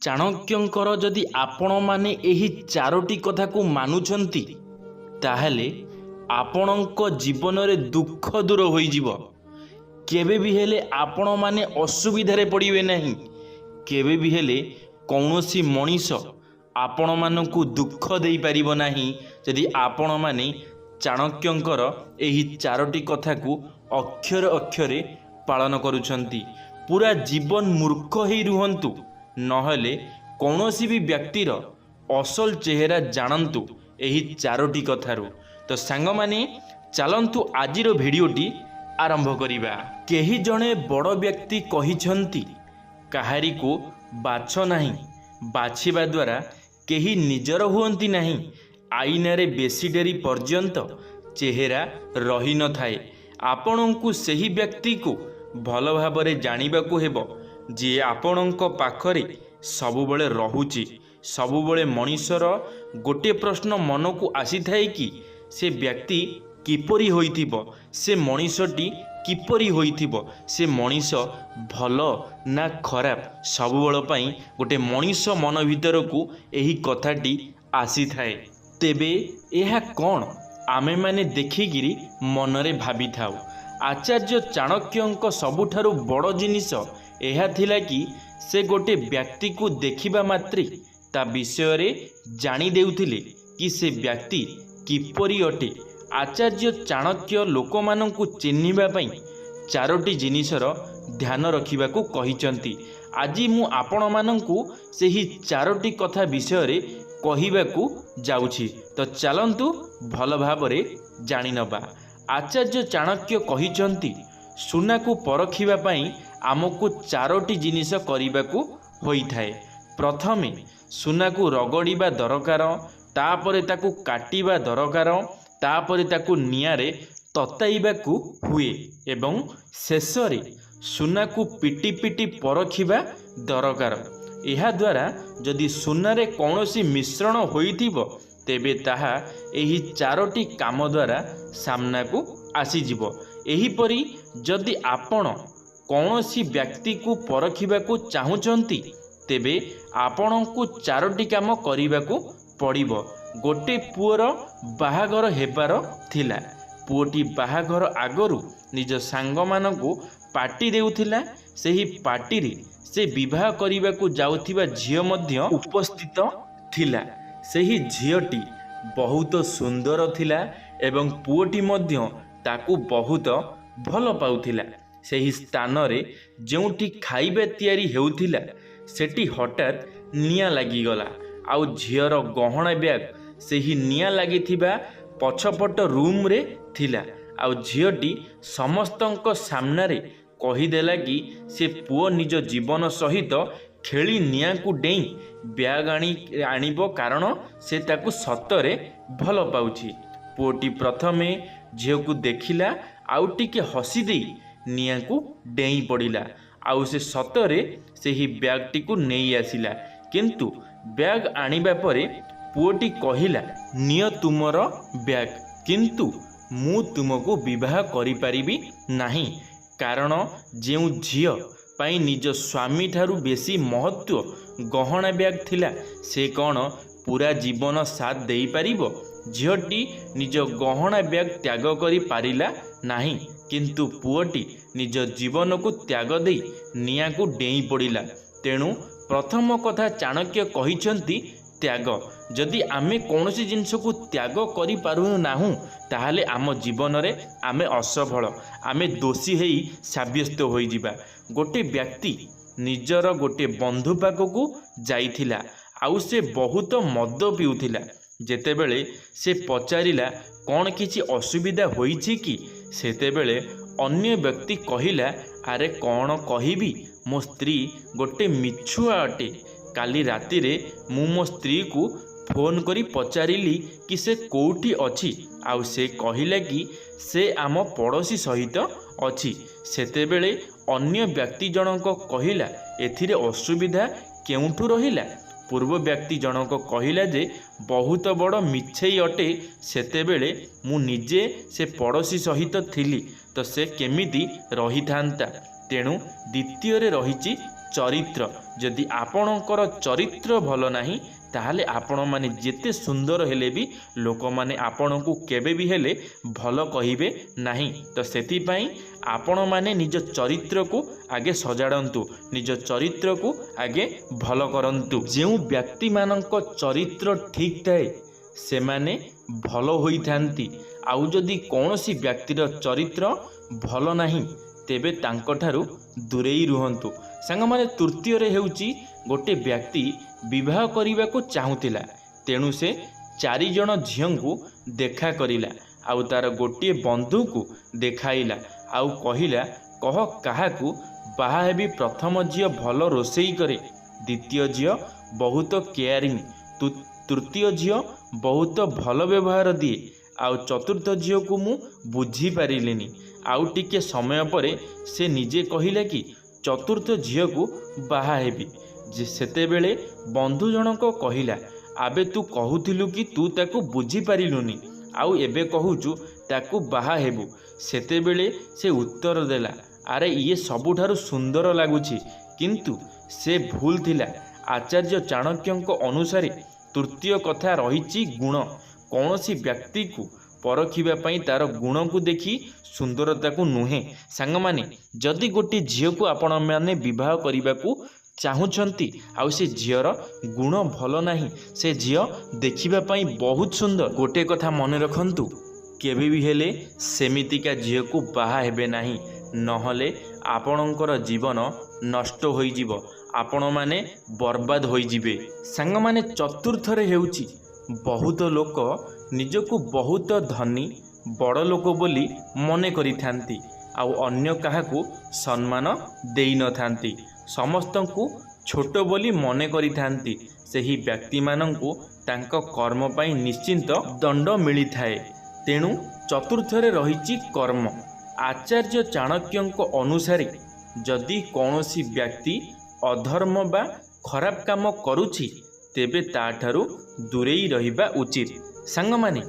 ଚାଣକ୍ୟଙ୍କର ଯଦି ଆପଣମାନେ ଏହି ଚାରୋଟି କଥାକୁ ମାନୁଛନ୍ତି ତାହେଲେ ଆପଣଙ୍କ ଜୀବନରେ ଦୁଃଖ ଦୂର ହୋଇଯିବ। କେବେ ବି ହେଲେ ଆପଣମାନେ ଅସୁବିଧାରେ ପଡ଼ିବେ ନାହିଁ। କେବେ ବି ହେଲେ କୌଣସି ମଣିଷ ଆପଣମାନଙ୍କୁ ଦୁଃଖ ଦେଇପାରିବ ନାହିଁ ଯଦି ଆପଣମାନେ ଚାଣକ୍ୟଙ୍କର ଏହି ଚାରୋଟି କଥାକୁ ଅକ୍ଷରେ ଅକ୍ଷରେ ପାଳନ କରୁଛନ୍ତି। ପୁରା ଜୀବନ ମୂର୍ଖ ହେଇ ରୁହନ୍ତୁ, ନହେଲେ କୌଣସି ବି ବ୍ୟକ୍ତିର ଅସଲ ଚେହେରା ଜାଣନ୍ତୁ ଏହି ଚାରୋଟି କଥାରୁ। ତ ସାଙ୍ଗମାନେ ଚାଲନ୍ତୁ ଆଜିର ଭିଡ଼ିଓଟି ଆରମ୍ଭ କରିବା। କେହି ଜଣେ ବଡ଼ ବ୍ୟକ୍ତି କହିଛନ୍ତି, କାହାରିକୁ ବାଛ ନାହିଁ, ବାଛିବା ଦ୍ୱାରା କେହି ନିଜର ହୁଅନ୍ତି ନାହିଁ। ଆଇନାରେ ବେଶୀ ଡେରି ପର୍ଯ୍ୟନ୍ତ ଚେହେରା ରହିନଥାଏ। ଆପଣଙ୍କୁ ସେହି ବ୍ୟକ୍ତିକୁ ଭଲ ଭାବରେ ଜାଣିବାକୁ ହେବ ଯିଏ ଆପଣଙ୍କ ପାଖରେ ସବୁବେଳେ ରହୁଛି। ସବୁବେଳେ ମଣିଷର ଗୋଟିଏ ପ୍ରଶ୍ନ ମନକୁ ଆସିଥାଏ କି ସେ ବ୍ୟକ୍ତି କିପରି ହୋଇଥିବ, ସେ ମଣିଷଟି କିପରି ହୋଇଥିବ, ସେ ମଣିଷ ଭଲ ନା ଖରାପ। ସବୁବେଳ ପାଇଁ ଗୋଟେ ମଣିଷ ମନ ଭିତରକୁ ଏହି କଥାଟି ଆସିଥାଏ। ତେବେ ଏହା କ'ଣ ଆମେମାନେ ଦେଖିକିରି ମନରେ ଭାବିଥାଉ। ଆଚାର୍ଯ୍ୟ ଚାଣକ୍ୟଙ୍କ ସବୁଠାରୁ ବଡ଼ ଜିନିଷ ଏହା ଥିଲା କି ସେ ଗୋଟେ ବ୍ୟକ୍ତିକୁ ଦେଖିବା ମାତ୍ରେ ତା ବିଷୟରେ ଜାଣି ଦେଉଥିଲେ କି ସେ ବ୍ୟକ୍ତି କିପରି ଅଟେ। ଆଚାର୍ଯ୍ୟ ଚାଣକ୍ୟ ଲୋକମାନଙ୍କୁ ଚିହ୍ନିବା ପାଇଁ ଚାରୋଟି ଜିନିଷର ଧ୍ୟାନ ରଖିବାକୁ କହିଛନ୍ତି। ଆଜି ମୁଁ ଆପଣମାନଙ୍କୁ ସେହି ଚାରୋଟି କଥା ବିଷୟରେ କହିବାକୁ ଯାଉଛି। ତ ଚାଲନ୍ତୁ ଭଲ ଭାବରେ ଜାଣିନେବା। ଆଚାର୍ଯ୍ୟ ଚାଣକ୍ୟ କହିଛନ୍ତି, ସୁନାକୁ ପରଖିବା ପାଇଁ ଆମକୁ ଚାରୋଟି ଜିନିଷ କରିବାକୁ ହୋଇଥାଏ। ପ୍ରଥମେ ସୁନାକୁ ରଗଡ଼ିବା ଦରକାର, ତାପରେ ତାକୁ କାଟିବା ଦରକାର, ତାପରେ ତାକୁ ନିଆଁରେ ତତାଇବାକୁ ହୁଏ ଏବଂ ଶେଷରେ ସୁନାକୁ ପିଟି ପିଟି ପରଖିବା ଦରକାର। ଏହାଦ୍ୱାରା ଯଦି ସୁନାରେ କୌଣସି ମିଶ୍ରଣ ହୋଇଥିବ ତେବେ ତାହା ଏହି ଚାରୋଟି କାମ ଦ୍ୱାରା ସାମ୍ନାକୁ ଆସିଯିବ। ଏହିପରି ଯଦି ଆପଣ କୌଣସି ବ୍ୟକ୍ତିକୁ ପରଖିବାକୁ ଚାହୁଁଛନ୍ତି ତେବେ ଆପଣଙ୍କୁ ଚାରୋଟି କାମ କରିବାକୁ ପଡ଼ିବ। ଗୋଟେ ପୁଅର ବାହାଘର ହେବାର ଥିଲା। ପୁଅଟି ବାହାଘର ଆଗରୁ ନିଜ ସାଙ୍ଗମାନଙ୍କୁ ପାର୍ଟି ଦେଉଥିଲା। ସେହି ପାର୍ଟିରେ ସେ ବିବାହ କରିବାକୁ ଯାଉଥିବା ଝିଅ ମଧ୍ୟ ଉପସ୍ଥିତ ଥିଲା। ସେହି ଝିଅଟି ବହୁତ ସୁନ୍ଦର ଥିଲା ଏବଂ ପୁଅଟି ମଧ୍ୟ ତାକୁ ବହୁତ ଭଲ ପାଉଥିଲା। ସେହି ସ୍ଥାନରେ ଯେଉଁଠି ଖାଇବା ତିଆରି ହେଉଥିଲା ସେଠି ହଠାତ୍ ନିଆଁ ଲାଗିଗଲା। ଆଉ ଝିଅର ଗହଣା ବ୍ୟାଗ୍ ସେହି ନିଆଁ ଲାଗିଥିବା ପଛପଟ ରୁମ୍ରେ ଥିଲା। ଆଉ ଝିଅଟି ସମସ୍ତଙ୍କ ସାମ୍ନାରେ କହିଦେଲା କି ସେ ପୁଅ ନିଜ ଜୀବନ ସହିତ ଖେଳି ନିଆଁକୁ ଡେଇଁ ବ୍ୟାଗ୍ ଆଣିବ, କାରଣ ସେ ତାକୁ ସତରେ ଭଲ ପାଉଛି। ପୁଅଟି ପ୍ରଥମେ ଝିଅକୁ ଦେଖିଲା, ଆଉ ଟିକେ ହସି ଦେଇ ନିଆଁକୁ ଡେଇଁ ପଡ଼ିଲା। ଆଉ ସେ ସତରେ ସେହି ବ୍ୟାଗ୍ଟିକୁ ନେଇ ଆସିଲା। କିନ୍ତୁ ବ୍ୟାଗ୍ ଆଣିବା ପରେ ପୁଅଟି କହିଲା, ନିଅ ତୁମର ବ୍ୟାଗ୍, କିନ୍ତୁ ମୁଁ ତୁମକୁ ବିବାହ କରିପାରିବି ନାହିଁ। କାରଣ ଯେଉଁ ଝିଅ ପାଇଁ ନିଜ ସ୍ୱାମୀଠାରୁ ବେଶୀ ମହତ୍ତ୍ୱ ଗହଣା ବ୍ୟାଗ୍ ଥିଲା, ସେ କ'ଣ ପୁରା ଜୀବନ ସାଥ ଦେଇପାରିବ? ଝିଅଟି ନିଜ ଗହଣା ବ୍ୟାଗ୍ ତ୍ୟାଗ କରିପାରିଲା ନାହିଁ, କିନ୍ତୁ ପୁଅଟି ନିଜ ଜୀବନକୁ ତ୍ୟାଗ ଦେଇ ନିଆଁକୁ ଡେଇଁ ପଡ଼ିଲା। ତେଣୁ ପ୍ରଥମ କଥା ଚାଣକ୍ୟ କହିଛନ୍ତି ତ୍ୟାଗ। ଯଦି ଆମେ କୌଣସି ଜିନିଷକୁ ତ୍ୟାଗ କରିପାରୁନାହୁଁ ତାହେଲେ ଆମ ଜୀବନରେ ଆମେ ଅସଫଳ, ଆମେ ଦୋଷୀ ହେଇ ସାବ୍ୟସ୍ତ ହୋଇଯିବା। ଗୋଟେ ବ୍ୟକ୍ତି ନିଜର ଗୋଟେ ବନ୍ଧୁ ପାଖକୁ ଯାଇଥିଲା, ଆଉ ସେ ବହୁତ ମଦ ପିଉଥିଲା। ଯେତେବେଳେ ସେ ପଚାରିଲା କ'ଣ କିଛି ଅସୁବିଧା ହୋଇଛି କି, ସେତେବେଳେ ଅନ୍ୟ ବ୍ୟକ୍ତି କହିଲା, ଆରେ କ'ଣ କହିବି, ମୋ ସ୍ତ୍ରୀ ଗୋଟେ ମିଛୁଆ ଅଟେ। କାଲି ରାତିରେ ମୁଁ ମୋ ସ୍ତ୍ରୀକୁ ଫୋନ୍ କରି ପଚାରିଲି କି ସେ କେଉଁଠି ଅଛି, ଆଉ ସେ କହିଲା କି ସେ ଆମ ପଡ଼ୋଶୀ ସହିତ ଅଛି। ସେତେବେଳେ ଅନ୍ୟ ବ୍ୟକ୍ତି ଜଣକ କହିଲା, ଏଥିରେ ଅସୁବିଧା କେଉଁଠୁ ରହିଲା? ପୂର୍ବ ବ୍ୟକ୍ତି ଜଣକ କହିଲା ଯେ ବହୁତ ବଡ଼ ମିଛେଇ ଅଟେ। ସେତେବେଳେ ମୁଁ ନିଜେ ସେ ପଡ଼ୋଶୀ ସହିତ ଥିଲି, ତ ସେ କେମିତି ରହିଥାନ୍ତା? ତେଣୁ ଦ୍ୱିତୀୟରେ ରହିଛି ଚରିତ୍ର ଯଦି ଆପଣଙ୍କର ଚରିତ୍ର ଭଲ ନାହିଁ ତାହେଲେ ଆପଣମାନେ ଯେତେ ସୁନ୍ଦର ହେଲେ ବି ଲୋକମାନେ ଆପଣଙ୍କୁ କେବେ ବି ହେଲେ ଭଲ କହିବେ ନାହିଁ। ତ ସେଥିପାଇଁ ଆପଣମାନେ ନିଜ ଚରିତ୍ରକୁ ଆଗେ ସଜାଡ଼ନ୍ତୁ, ନିଜ ଚରିତ୍ରକୁ ଆଗେ ଭଲ କରନ୍ତୁ। ଯେଉଁ ବ୍ୟକ୍ତିମାନଙ୍କ ଚରିତ୍ର ଠିକ୍ ଥାଏ ସେମାନେ ଭଲ ହୋଇଥାନ୍ତି। ଆଉ ଯଦି କୌଣସି ବ୍ୟକ୍ତିର ଚରିତ୍ର ଭଲ ନାହିଁ ତେବେ ତାଙ୍କଠାରୁ ଦୂରେଇ ରୁହନ୍ତୁ। ସାଙ୍ଗମାନେ ତୃତୀୟରେ ହେଉଛି ଗୋଟେ ବ୍ୟକ୍ତି ବିବାହ କରିବାକୁ ଚାହୁଁଥିଲା, ତେଣୁ ସେ 4 ଜଣ ଝିଅଙ୍କୁ ଦେଖା କରିଲା ଆଉ ତାର ଗୋଟିଏ ବନ୍ଧୁକୁ ଦେଖାଇଲା ଆଉ କହିଲା କହ କାହାକୁ ବାହା ହେବି। ପ୍ରଥମ ଝିଅ ଭଲ ରୋଷେଇ କରେ, ଦ୍ୱିତୀୟ ଝିଅ ବହୁତ କେୟାରିଂ, ତୃତୀୟ ଝିଅ ବହୁତ ଭଲ ବ୍ୟବହାର ଦିଏ ଆଉ ଚତୁର୍ଥ ଝିଅକୁ ମୁଁ ବୁଝିପାରିଲିନି। ଆଉ ଟିକେ ସମୟ ପରେ ସେ ନିଜେ କହିଲା କି ଚତୁର୍ଥ ଝିଅକୁ ବାହା ହେବି। ସେତେବେଳେ ବନ୍ଧୁ ଜଣକ କହିଲା ଆବେ ତୁ କହୁଥିଲୁ କି ତୁ ତାକୁ ବୁଝିପାରିଲୁନି ଆଉ ଏବେ କହୁଛୁ ତାକୁ ବାହା ହେବୁ। ସେତେବେଳେ ସେ ଉତ୍ତର ଦେଲା ଆରେ ଇଏ ସବୁଠାରୁ ସୁନ୍ଦର ଲାଗୁଛି, କିନ୍ତୁ ସେ ଭୁଲ ଥିଲା। ଆଚାର୍ଯ୍ୟ ଚାଣକ୍ୟଙ୍କ ଅନୁସାରେ ତୃତୀୟ କଥା ରହିଛି ଗୁଣ। କୌଣସି ବ୍ୟକ୍ତିକୁ ପରଖିବା ପାଇଁ ତାର ଗୁଣକୁ ଦେଖି ସୁନ୍ଦରତାକୁ ନୁହେଁ। ସାଙ୍ଗମାନେ ଯଦି ଗୋଟିଏ ଝିଅକୁ ଆପଣମାନେ ବିବାହ କରିବାକୁ ଚାହୁଁଛନ୍ତି ଆଉ ସେ ଝିଅର ଗୁଣ ଭଲ ନାହିଁ, ସେ ଝିଅ ଦେଖିବା ପାଇଁ ବହୁତ ସୁନ୍ଦର, ଗୋଟେ କଥା ମନେ ରଖନ୍ତୁ, କେବେ ବି ହେଲେ ସେମିତିକା ଝିଅକୁ ବାହା ହେବେ ନାହିଁ, ନହେଲେ ଆପଣଙ୍କର ଜୀବନ ନଷ୍ଟ ହୋଇଯିବ, ଆପଣମାନେ ବର୍ବାଦ ହୋଇଯିବେ। ସାଙ୍ଗମାନେ ଚତୁର୍ଥରେ ହେଉଛି ବହୁତ ଲୋକ ନିଜକୁ ବହୁତ ଧନୀ ବଡ଼ ଲୋକ ବୋଲି ମନେ କରିଥାନ୍ତି ଆଉ ଅନ୍ୟ କାହାକୁ ସମ୍ମାନ ଦେଇନଥାନ୍ତି, ସମସ୍ତଙ୍କୁ ଛୋଟ ବୋଲି ମନେ କରିଥାନ୍ତି। ସେହି ବ୍ୟକ୍ତିମାନଙ୍କୁ ତାଙ୍କ କର୍ମ ପାଇଁ ନିଶ୍ଚିନ୍ତ ଦଣ୍ଡ ମିଳିଥାଏ। ତେଣୁ ଚତୁର୍ଥରେ ରହିଛି କର୍ମ। ଆଚାର୍ଯ୍ୟ ଚାଣକ୍ୟଙ୍କ ଅନୁସାରେ ଯଦି କୌଣସି ବ୍ୟକ୍ତି ଅଧର୍ମ ବା ଖରାପ କାମ କରୁଛି ତେବେ ତାଠାରୁ ଦୂରେଇ ରହିବା ଉଚିତ। ସାଙ୍ଗମାନେ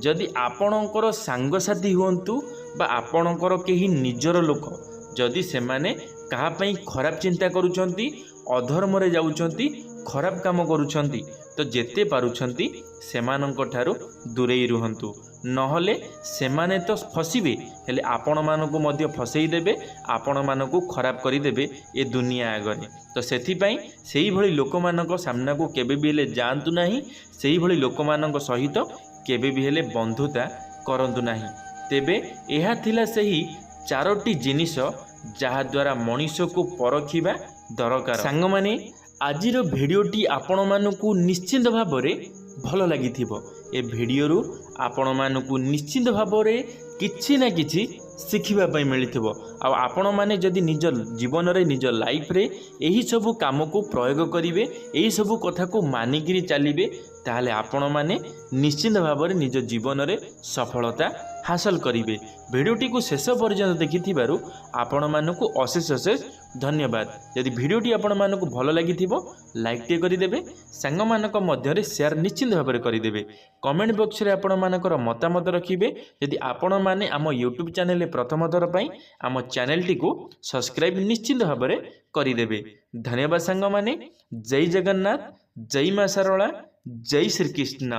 ଯଦି ଆପଣଙ୍କର ସାଙ୍ଗସାଥି ହୁଅନ୍ତୁ ବା ଆପଣଙ୍କର କେହି ନିଜର ଲୋକ, ଯଦି ସେମାନେ କାହା ପାଇଁ ଖରାପ ଚିନ୍ତା କରୁଛନ୍ତି, ଅଧର୍ମରେ ଯାଉଛନ୍ତି, ଖରାପ କାମ କରୁଛନ୍ତି, ତ ଯେତେ ପାରୁଛନ୍ତି ସେମାନଙ୍କ ଠାରୁ ଦୂରେଇ ରୁହନ୍ତୁ, ନହେଲେ ସେମାନେ ତ ଫସିବେ ହେଲେ ଆପଣମାନଙ୍କୁ ମଧ୍ୟ ଫସେଇ ଦେବେ, ଆପଣମାନଙ୍କୁ ଖରାପ କରିଦେବେ ଏ ଦୁନିଆ ଆଗରେ। ତ ସେଥିପାଇଁ ସେଇଭଳି ଲୋକମାନଙ୍କ ସାମ୍ନାକୁ କେବେ ବି ହେଲେ ଯାଆନ୍ତୁ ନାହିଁ, ସେଇଭଳି ଲୋକମାନଙ୍କ ସହିତ କେବେ ବି ହେଲେ ବନ୍ଧୁତା କରନ୍ତୁ ନାହିଁ। ତେବେ ଏହା ଥିଲା ସେହି 4ଟି ଜିନିଷ ଯାହାଦ୍ୱାରା ମଣିଷକୁ ପରଖିବା ଦରକାର। ସାଙ୍ଗମାନେ ଆଜିର ଭିଡ଼ିଓଟି ଆପଣମାନଙ୍କୁ ନିଶ୍ଚିନ୍ତ ଭାବରେ ଭଲ ଲାଗିଥିବ। ଏ ଭିଡ଼ିଓରୁ ଆପଣମାନଙ୍କୁ ନିଶ୍ଚିନ୍ତ ଭାବରେ କିଛି ନା କିଛି ଶିଖିବା ପାଇଁ ମିଳିଥିବ। ଆଉ ଆପଣମାନେ ଯଦି ନିଜ ଜୀବନରେ ନିଜ ଲାଇଫରେ ଏହିସବୁ କାମକୁ ପ୍ରୟୋଗ କରିବେ, ଏହିସବୁ କଥାକୁ ମାନିକିରି ଚାଲିବେ, ତାହେଲେ ଆପଣମାନେ ନିଶ୍ଚିନ୍ତ ଭାବରେ ନିଜ ଜୀବନରେ ସଫଳତା ହାସଲ କରିବେ। ଭିଡ଼ିଓଟିକୁ ଶେଷ ପର୍ଯ୍ୟନ୍ତ ଦେଖିଥିବାରୁ ଆପଣମାନଙ୍କୁ ଅଶେଷ ଅଶେଷ ଧନ୍ୟବାଦ। ଯଦି ଭିଡ଼ିଓଟି ଆପଣମାନଙ୍କୁ ଭଲ ଲାଗିଥିବ ଲାଇକ୍ଟିଏ କରିଦେବେ, ସାଙ୍ଗମାନଙ୍କ ମଧ୍ୟରେ ସେୟାର ନିଶ୍ଚିନ୍ତ ଭାବରେ କରିଦେବେ। କମେଣ୍ଟ ବକ୍ସରେ ଆପଣମାନଙ୍କର ମତାମତ ରଖିବେ। ଯଦି ଆପଣମାନେ ଆମ ୟୁଟ୍ୟୁବ୍ ଚ୍ୟାନେଲରେ ପ୍ରଥମ ଥର ପାଇଁ ଆମ ଚ୍ୟାନେଲଟିକୁ ସବସ୍କ୍ରାଇବ୍ ନିଶ୍ଚିନ୍ତ ଭାବରେ କରିଦେବେ। ଧନ୍ୟବାଦ ସାଙ୍ଗମାନେ। ଜୟ ଜଗନ୍ନାଥ, ଜୟ ମା ଶାରଳା, ଜୟ ଶ୍ରୀକୃଷ୍ଣ।